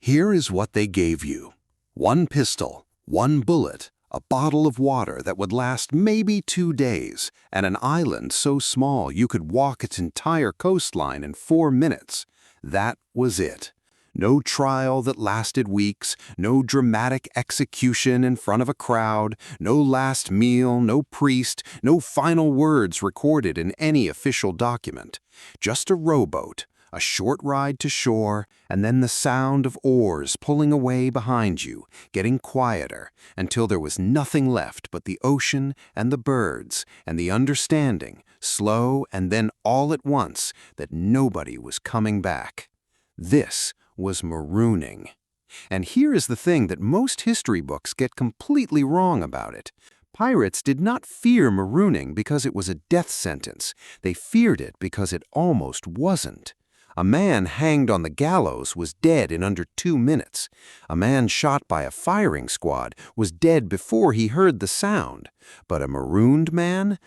Here is what they gave you. One pistol, one bullet, a bottle of water that would last maybe 2 days, and an island so small you could walk its entire coastline in 4 minutes. That was it. No trial that lasted weeks, no dramatic execution in front of a crowd, no last meal, no priest, no final words recorded in any official document. Just a rowboat, a short ride to shore, and then the sound of oars pulling away behind you, getting quieter, until there was nothing left but the ocean and the birds, and the understanding, slow and then all at once, that nobody was coming back. This was marooning. And here is the thing that most history books get completely wrong about it. Pirates did not fear marooning because it was a death sentence. They feared it because it almost wasn't. A man hanged on the gallows was dead in under 2 minutes. A man shot by a firing squad was dead before he heard the sound. But a marooned man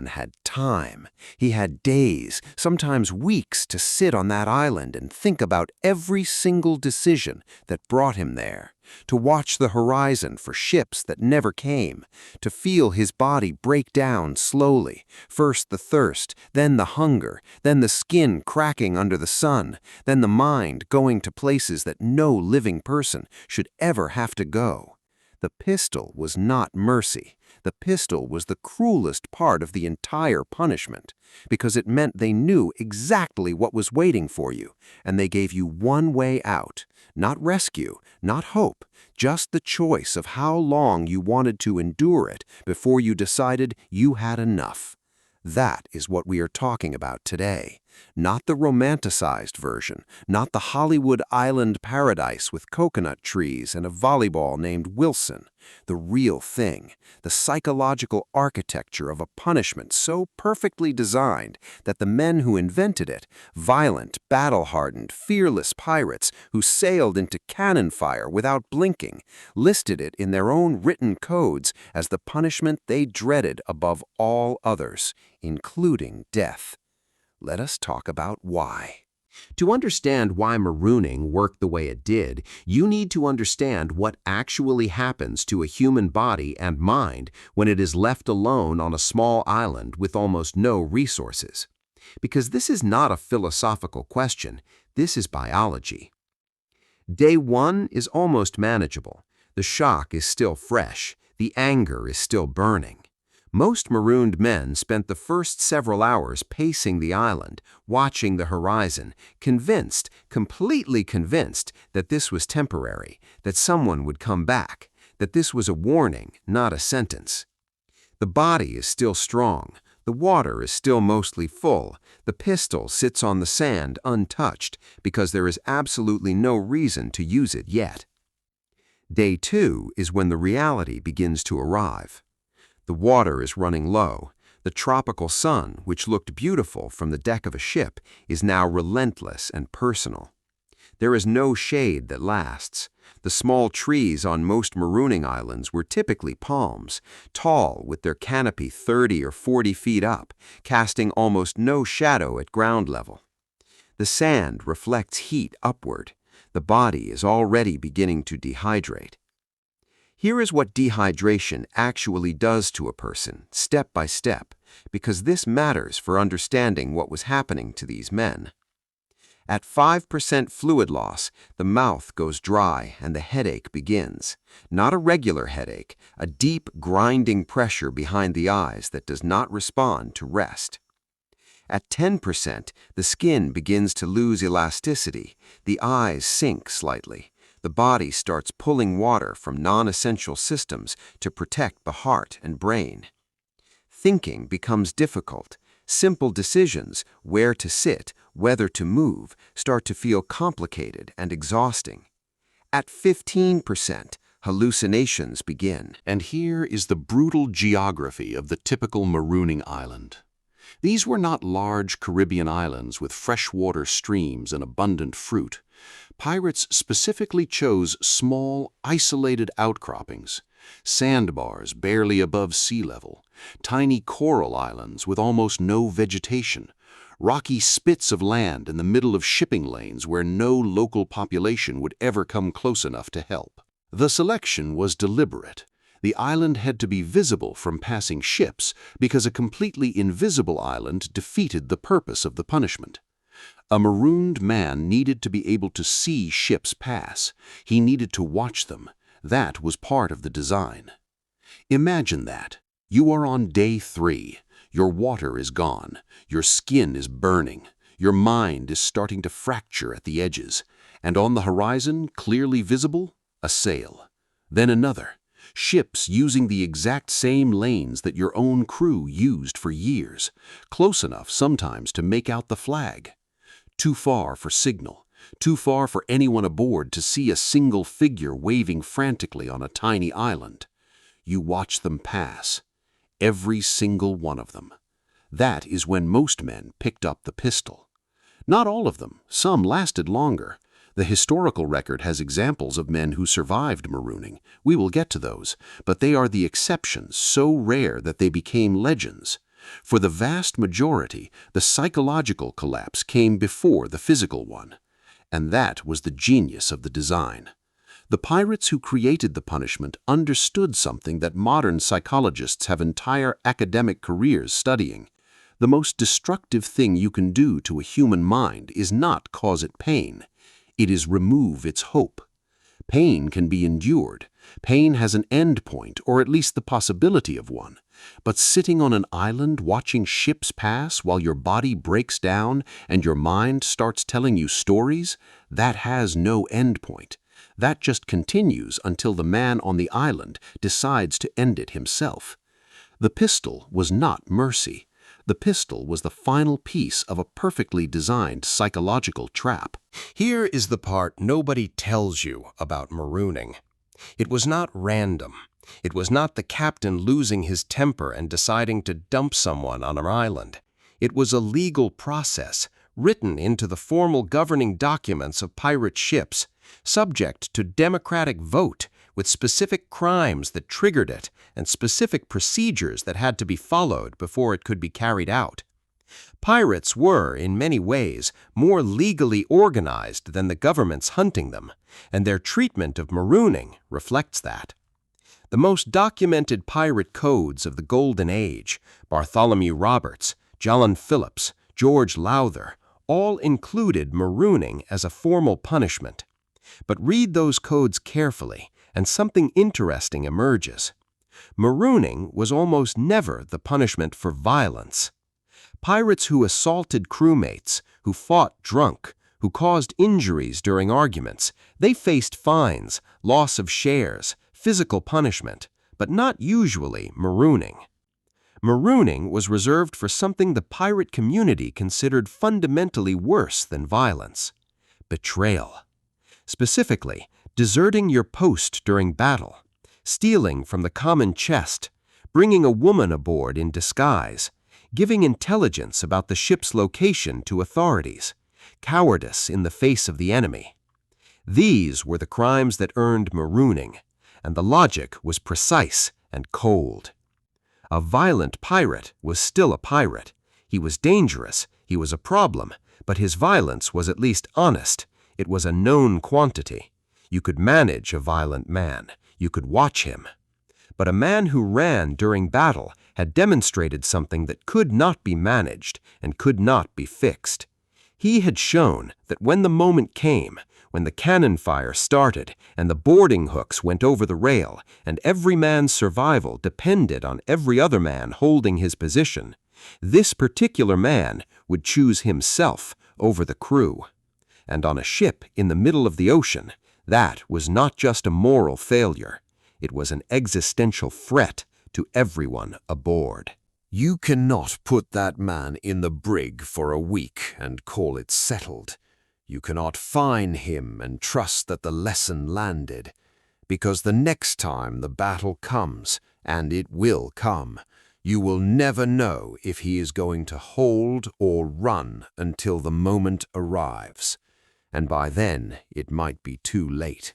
had time. He had days, sometimes weeks, to sit on that island and think about every single decision that brought him there, to watch the horizon for ships that never came, to feel his body break down slowly, first the thirst, then the hunger, then the skin cracking under the sun, then the mind going to places that no living person should ever have to go. The pistol was not mercy. The pistol was the cruelest part of the entire punishment, because it meant they knew exactly what was waiting for you, and they gave you one way out. Not rescue, not hope, just the choice of how long you wanted to endure it before you decided you had enough. That is what we are talking about today. Not the romanticized version, not the Hollywood island paradise with coconut trees and a volleyball named Wilson. The real thing, the psychological architecture of a punishment so perfectly designed that the men who invented it, violent, battle-hardened, fearless pirates who sailed into cannon fire without blinking, listed it in their own written codes as the punishment they dreaded above all others, including death. Let us talk about why. To understand why marooning worked the way it did, you need to understand what actually happens to a human body and mind when it is left alone on a small island with almost no resources. Because this is not a philosophical question, this is biology. Day 1 is almost manageable. The shock is still fresh. The anger is still burning. Most marooned men spent the first several hours pacing the island, watching the horizon, convinced, completely convinced that this was temporary, that someone would come back, that this was a warning, not a sentence. The body is still strong. The water is still mostly full. The pistol sits on the sand untouched because there is absolutely no reason to use it yet. Day 2 is when the reality begins to arrive. The water is running low. The tropical sun, which looked beautiful from the deck of a ship, is now relentless and personal. There is no shade that lasts. The small trees on most marooning islands were typically palms, tall with their canopy 30 or 40 feet up, casting almost no shadow at ground level. The sand reflects heat upward. The body is already beginning to dehydrate. Here is what dehydration actually does to a person, step by step, because this matters for understanding what was happening to these men. At 5% fluid loss, the mouth goes dry and the headache begins. Not a regular headache, a deep, grinding pressure behind the eyes that does not respond to rest. At 10%, the skin begins to lose elasticity, the eyes sink slightly. The body starts pulling water from non-essential systems to protect the heart and brain. Thinking becomes difficult. Simple decisions, where to sit, whether to move, start to feel complicated and exhausting. At 15%, hallucinations begin. And here is the brutal geography of the typical marooning island. These were not large Caribbean islands with freshwater streams and abundant fruit. Pirates specifically chose small, isolated outcroppings, sandbars barely above sea level, tiny coral islands with almost no vegetation, rocky spits of land in the middle of shipping lanes where no local population would ever come close enough to help. The selection was deliberate. The island had to be visible from passing ships because a completely invisible island defeated the purpose of the punishment. A marooned man needed to be able to see ships pass. He needed to watch them. That was part of the design. Imagine that. You are on day 3. Your water is gone. Your skin is burning. Your mind is starting to fracture at the edges. And on the horizon, clearly visible, a sail. Then another. Ships using the exact same lanes that your own crew used for years. Close enough sometimes to make out the flag. Too far for signal. Too far for anyone aboard to see a single figure waving frantically on a tiny island. You watch them pass. Every single one of them. That is when most men picked up the pistol. Not all of them. Some lasted longer. The historical record has examples of men who survived marooning. We will get to those, but they are the exceptions, so rare that they became legends. For the vast majority, the psychological collapse came before the physical one. And that was the genius of the design. The pirates who created the punishment understood something that modern psychologists have entire academic careers studying. The most destructive thing you can do to a human mind is not cause it pain. It is remove its hope. Pain can be endured. Pain has an end point, or at least the possibility of one. But sitting on an island watching ships pass while your body breaks down and your mind starts telling you stories, that has no end point. That just continues until the man on the island decides to end it himself. The pistol was not mercy. The pistol was the final piece of a perfectly designed psychological trap. Here is the part nobody tells you about marooning. It was not random. It was not the captain losing his temper and deciding to dump someone on an island. It was a legal process, written into the formal governing documents of pirate ships, subject to democratic vote, with specific crimes that triggered it and specific procedures that had to be followed before it could be carried out. Pirates were, in many ways, more legally organized than the governments hunting them, and their treatment of marooning reflects that. The most documented pirate codes of the Golden Age, Bartholomew Roberts, John Phillips, George Lowther, all included marooning as a formal punishment. But read those codes carefully, and something interesting emerges. Marooning was almost never the punishment for violence. Pirates who assaulted crewmates, who fought drunk, who caused injuries during arguments, they faced fines, loss of shares, physical punishment, but not usually marooning. Marooning was reserved for something the pirate community considered fundamentally worse than violence: betrayal. Specifically, deserting your post during battle, stealing from the common chest, bringing a woman aboard in disguise, giving intelligence about the ship's location to authorities, cowardice in the face of the enemy. These were the crimes that earned marooning, and the logic was precise and cold. A violent pirate was still a pirate. He was dangerous, he was a problem, but his violence was at least honest. It was a known quantity. You could manage a violent man. You could watch him. But a man who ran during battle had demonstrated something that could not be managed and could not be fixed. He had shown that when the moment came, when the cannon fire started and the boarding hooks went over the rail and every man's survival depended on every other man holding his position, this particular man would choose himself over the crew. And on a ship in the middle of the ocean, that was not just a moral failure. It was an existential threat to everyone aboard. You cannot put that man in the brig for a week and call it settled. You cannot fine him and trust that the lesson landed, because the next time the battle comes, and it will come, you will never know if he is going to hold or run until the moment arrives. And by then it might be too late.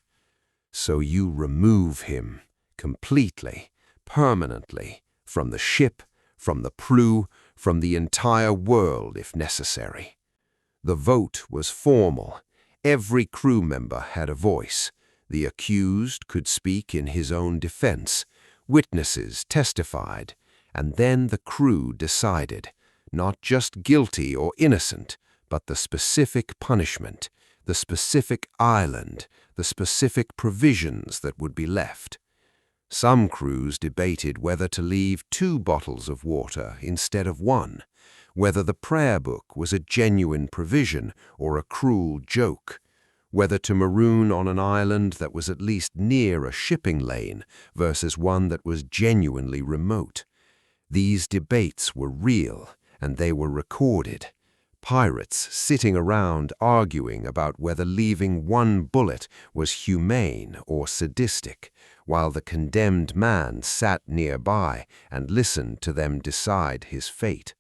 So you remove him completely, permanently, from the ship, from the crew, from the entire world if necessary. The vote was formal. Every crew member had a voice. The accused could speak in his own defense. Witnesses testified, and then the crew decided, not just guilty or innocent, but the specific punishment, the specific island, the specific provisions that would be left. Some crews debated whether to leave 2 bottles of water instead of 1, whether the prayer book was a genuine provision or a cruel joke, whether to maroon on an island that was at least near a shipping lane versus one that was genuinely remote. These debates were real, and they were recorded. Pirates sitting around arguing about whether leaving 1 bullet was humane or sadistic, while the condemned man sat nearby and listened to them decide his fate.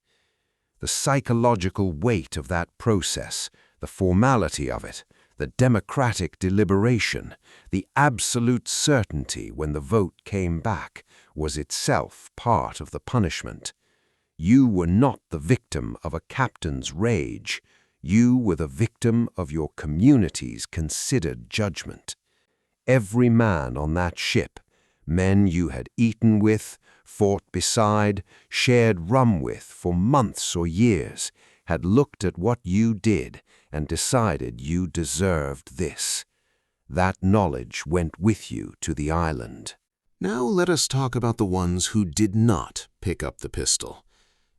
The psychological weight of that process, the formality of it, the democratic deliberation, the absolute certainty when the vote came back, was itself part of the punishment. You were not the victim of a captain's rage. You were the victim of your community's considered judgment. Every man on that ship, men you had eaten with, fought beside, shared rum with for months or years, had looked at what you did and decided you deserved this. That knowledge went with you to the island. Now let us talk about the ones who did not pick up the pistol.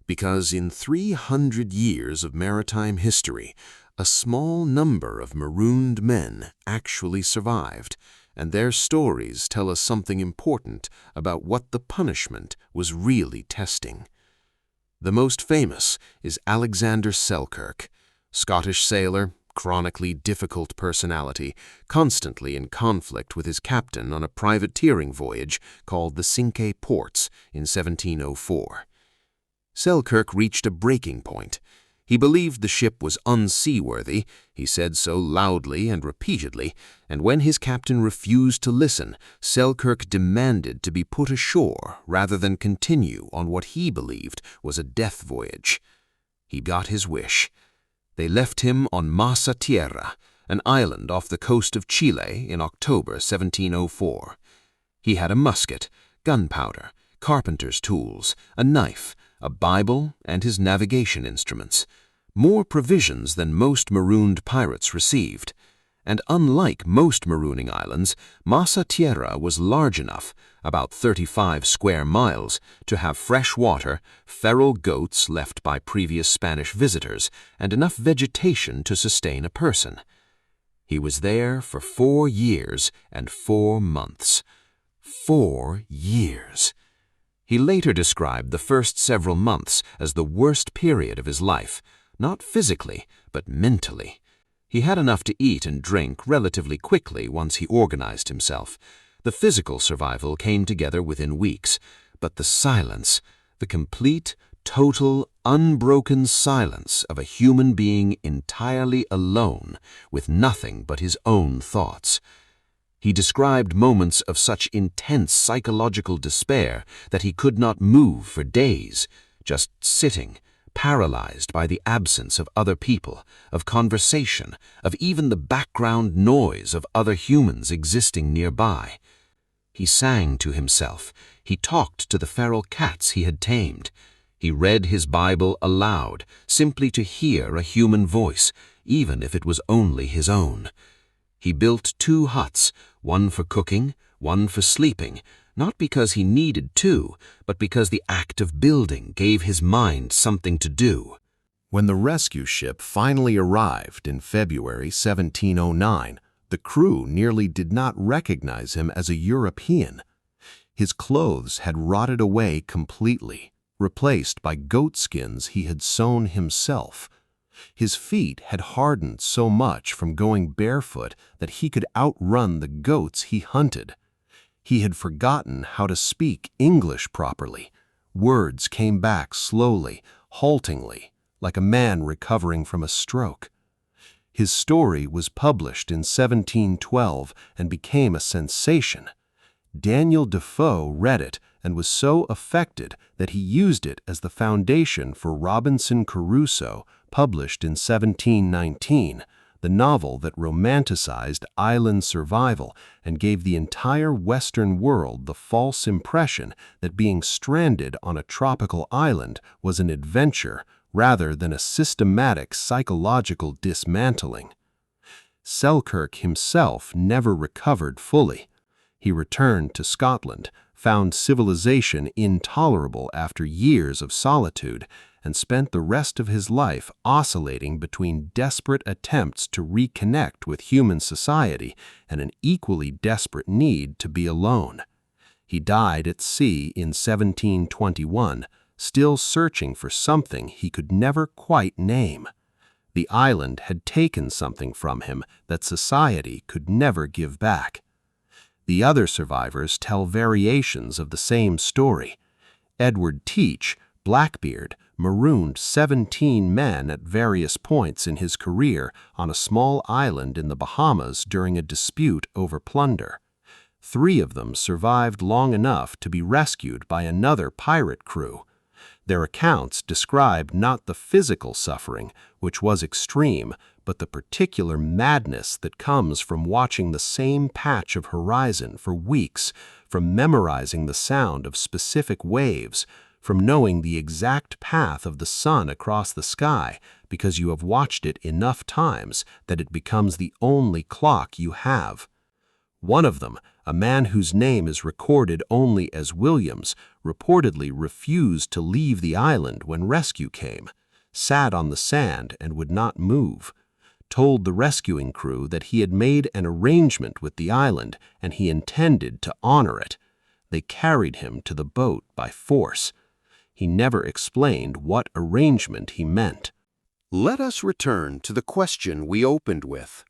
Because in 300 years of maritime history, a small number of marooned men actually survived, and their stories tell us something important about what the punishment was really testing. The most famous is Alexander Selkirk, Scottish sailor, chronically difficult personality, constantly in conflict with his captain on a privateering voyage called the Cinque Ports in 1704. Selkirk reached a breaking point. He believed the ship was unseaworthy, he said so loudly and repeatedly, and when his captain refused to listen, Selkirk demanded to be put ashore rather than continue on what he believed was a death voyage. He got his wish. They left him on Masa Tierra, an island off the coast of Chile, in October 1704. He had a musket, gunpowder, carpenter's tools, a knife, a Bible, and his navigation instruments. More provisions than most marooned pirates received. And unlike most marooning islands, Masa Tierra was large enough, about 35 square miles, to have fresh water, feral goats left by previous Spanish visitors, and enough vegetation to sustain a person. He was there for 4 years and 4 months. 4 years. He later described the first several months as the worst period of his life, not physically, but mentally. He had enough to eat and drink relatively quickly once he organized himself. The physical survival came together within weeks, but the silence, the complete, total, unbroken silence of a human being entirely alone, with nothing but his own thoughts. He described moments of such intense psychological despair that he could not move for days, just sitting, paralyzed by the absence of other people, of conversation, of even the background noise of other humans existing nearby. He sang to himself. He talked to the feral cats he had tamed. He read his Bible aloud, simply to hear a human voice, even if it was only his own. He built 2 huts, one for cooking, one for sleeping, not because he needed to, but because the act of building gave his mind something to do. When the rescue ship finally arrived in February 1709, the crew nearly did not recognize him as a European. His clothes had rotted away completely, replaced by goat skins he had sewn himself. His feet had hardened so much from going barefoot that he could outrun the goats he hunted. He had forgotten how to speak English properly. Words came back slowly, haltingly, like a man recovering from a stroke. His story was published in 1712 and became a sensation. Daniel Defoe read it and was so affected that he used it as the foundation for Robinson Crusoe, published in 1719, the novel that romanticized island survival and gave the entire Western world the false impression that being stranded on a tropical island was an adventure rather than a systematic psychological dismantling. Selkirk himself never recovered fully. He returned to Scotland, found civilization intolerable after years of solitude, and spent the rest of his life oscillating between desperate attempts to reconnect with human society and an equally desperate need to be alone. He died at sea in 1721, still searching for something he could never quite name. The island had taken something from him that society could never give back. The other survivors tell variations of the same story. Edward Teach, Blackbeard, marooned 17 men at various points in his career on a small island in the Bahamas during a dispute over plunder. 3 of them survived long enough to be rescued by another pirate crew. Their accounts described not the physical suffering, which was extreme, but the particular madness that comes from watching the same patch of horizon for weeks, from memorizing the sound of specific waves, from knowing the exact path of the sun across the sky because you have watched it enough times that it becomes the only clock you have. One of them, a man whose name is recorded only as Williams, reportedly refused to leave the island when rescue came, sat on the sand and would not move, told the rescuing crew that he had made an arrangement with the island and he intended to honor it. They carried him to the boat by force. He never explained what arrangement he meant. Let us return to the question we opened with.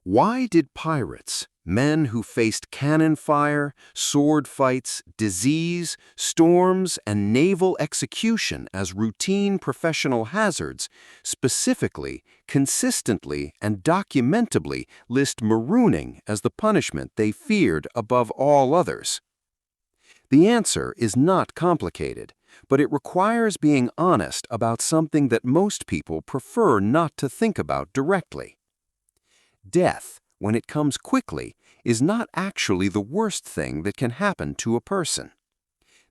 Why did pirates, men who faced cannon fire, sword fights, disease, storms, and naval execution as routine professional hazards, specifically, consistently, and documentably list marooning as the punishment they feared above all others? The answer is not complicated, but it requires being honest about something that most people prefer not to think about directly. Death, when it comes quickly, is not actually the worst thing that can happen to a person.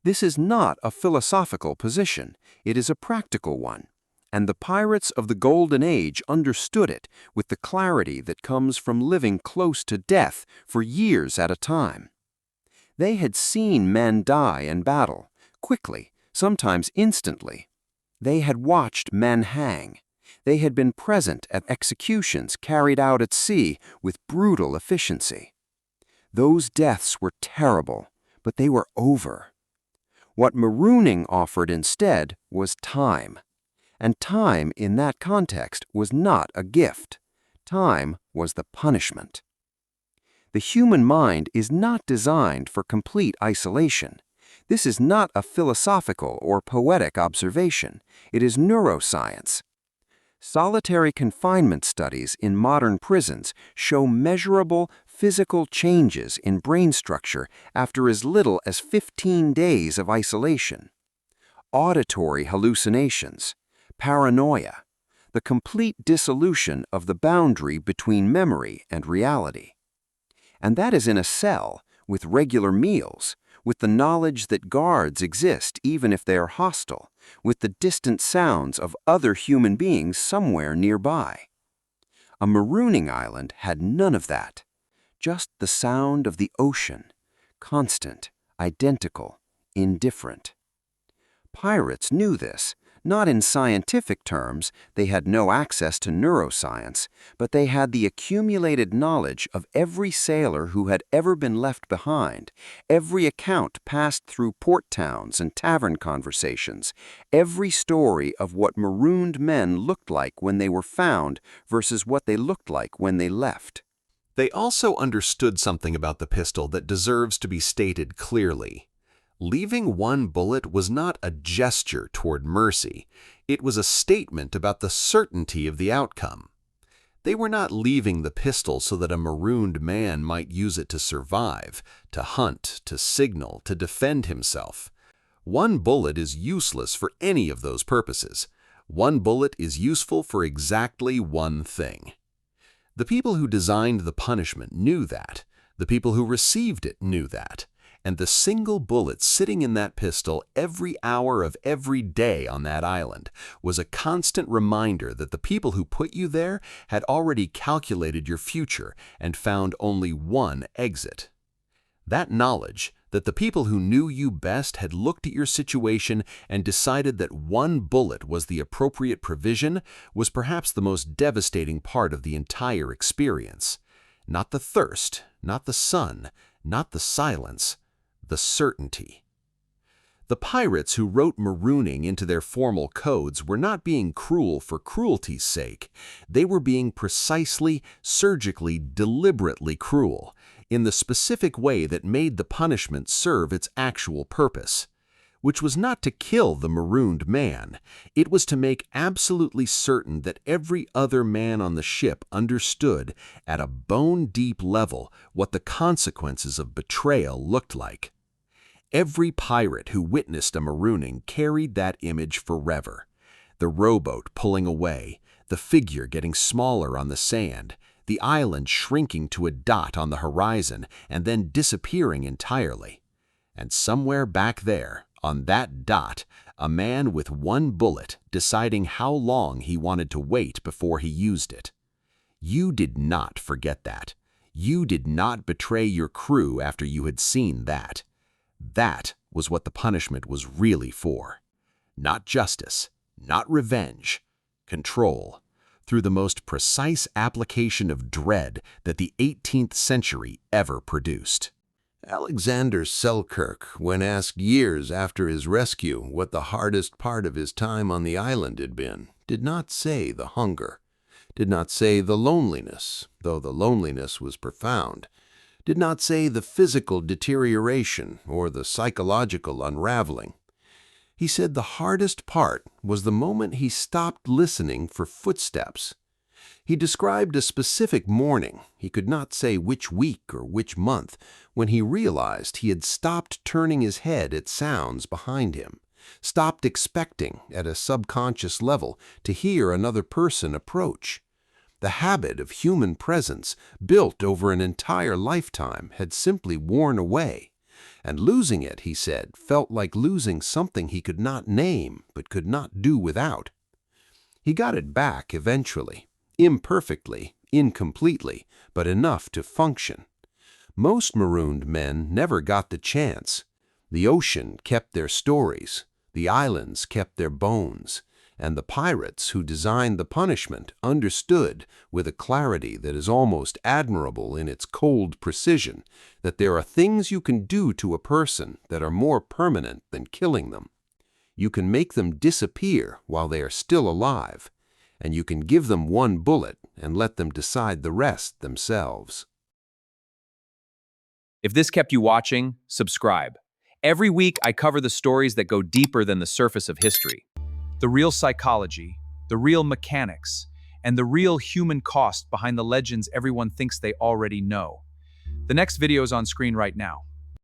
This is not a philosophical position, it is a practical one, and the pirates of the Golden Age understood it with the clarity that comes from living close to death for years at a time. They had seen men die in battle, quickly, sometimes instantly. They had watched men hang. They had been present at executions carried out at sea with brutal efficiency. Those deaths were terrible, but they were over. What marooning offered instead was time. And time in that context was not a gift. Time was the punishment. The human mind is not designed for complete isolation. This is not a philosophical or poetic observation. It is neuroscience. Solitary confinement studies in modern prisons show measurable physical changes in brain structure after as little as 15 days of isolation. Auditory hallucinations, paranoia, the complete dissolution of the boundary between memory and reality. And that is in a cell, with regular meals, with the knowledge that guards exist even if they are hostile, with the distant sounds of other human beings somewhere nearby. A marooning island had none of that, just the sound of the ocean, constant, identical, indifferent. Pirates knew this, not in scientific terms, they had no access to neuroscience, but they had the accumulated knowledge of every sailor who had ever been left behind, every account passed through port towns and tavern conversations, every story of what marooned men looked like when they were found versus what they looked like when they left. They also understood something about the pistol that deserves to be stated clearly. Leaving one bullet was not a gesture toward mercy. It was a statement about the certainty of the outcome. They were not leaving the pistol so that a marooned man might use it to survive, to hunt, to signal, to defend himself. One bullet is useless for any of those purposes. One bullet is useful for exactly one thing. The people who designed the punishment knew that. The people who received it knew that. And the single bullet sitting in that pistol every hour of every day on that island was a constant reminder that the people who put you there had already calculated your future and found only one exit. That knowledge, that the people who knew you best had looked at your situation and decided that one bullet was the appropriate provision, was perhaps the most devastating part of the entire experience. Not the thirst, not the sun, not the silence, the certainty. The pirates who wrote marooning into their formal codes were not being cruel for cruelty's sake. They were being precisely, surgically, deliberately cruel, in the specific way that made the punishment serve its actual purpose, which was not to kill the marooned man. It was to make absolutely certain that every other man on the ship understood at a bone-deep level what the consequences of betrayal looked like. Every pirate who witnessed a marooning carried that image forever. The rowboat pulling away, the figure getting smaller on the sand, the island shrinking to a dot on the horizon and then disappearing entirely. And somewhere back there, on that dot, a man with one bullet deciding how long he wanted to wait before he used it. You did not forget that. You did not betray your crew after you had seen that. That was what the punishment was really for. Not justice, not revenge, control, through the most precise application of dread that the 18th century ever produced. Alexander Selkirk, when asked years after his rescue what the hardest part of his time on the island had been, did not say the hunger, did not say the loneliness, though the loneliness was profound, did not say the physical deterioration or the psychological unraveling. He said the hardest part was the moment he stopped listening for footsteps. He described a specific morning, he could not say which week or which month, when he realized he had stopped turning his head at sounds behind him, stopped expecting, at a subconscious level, to hear another person approach. The habit of human presence, built over an entire lifetime, had simply worn away, and losing it, he said, felt like losing something he could not name but could not do without. He got it back eventually, imperfectly, incompletely, but enough to function. Most marooned men never got the chance. The ocean kept their stories, the islands kept their bones, and the pirates who designed the punishment understood, with a clarity that is almost admirable in its cold precision, that there are things you can do to a person that are more permanent than killing them. You can make them disappear while they are still alive, and you can give them one bullet and let them decide the rest themselves. If this kept you watching, subscribe. Every week, I cover the stories that go deeper than the surface of history. The real psychology, the real mechanics, and the real human cost behind the legends everyone thinks they already know. The next video is on screen right now.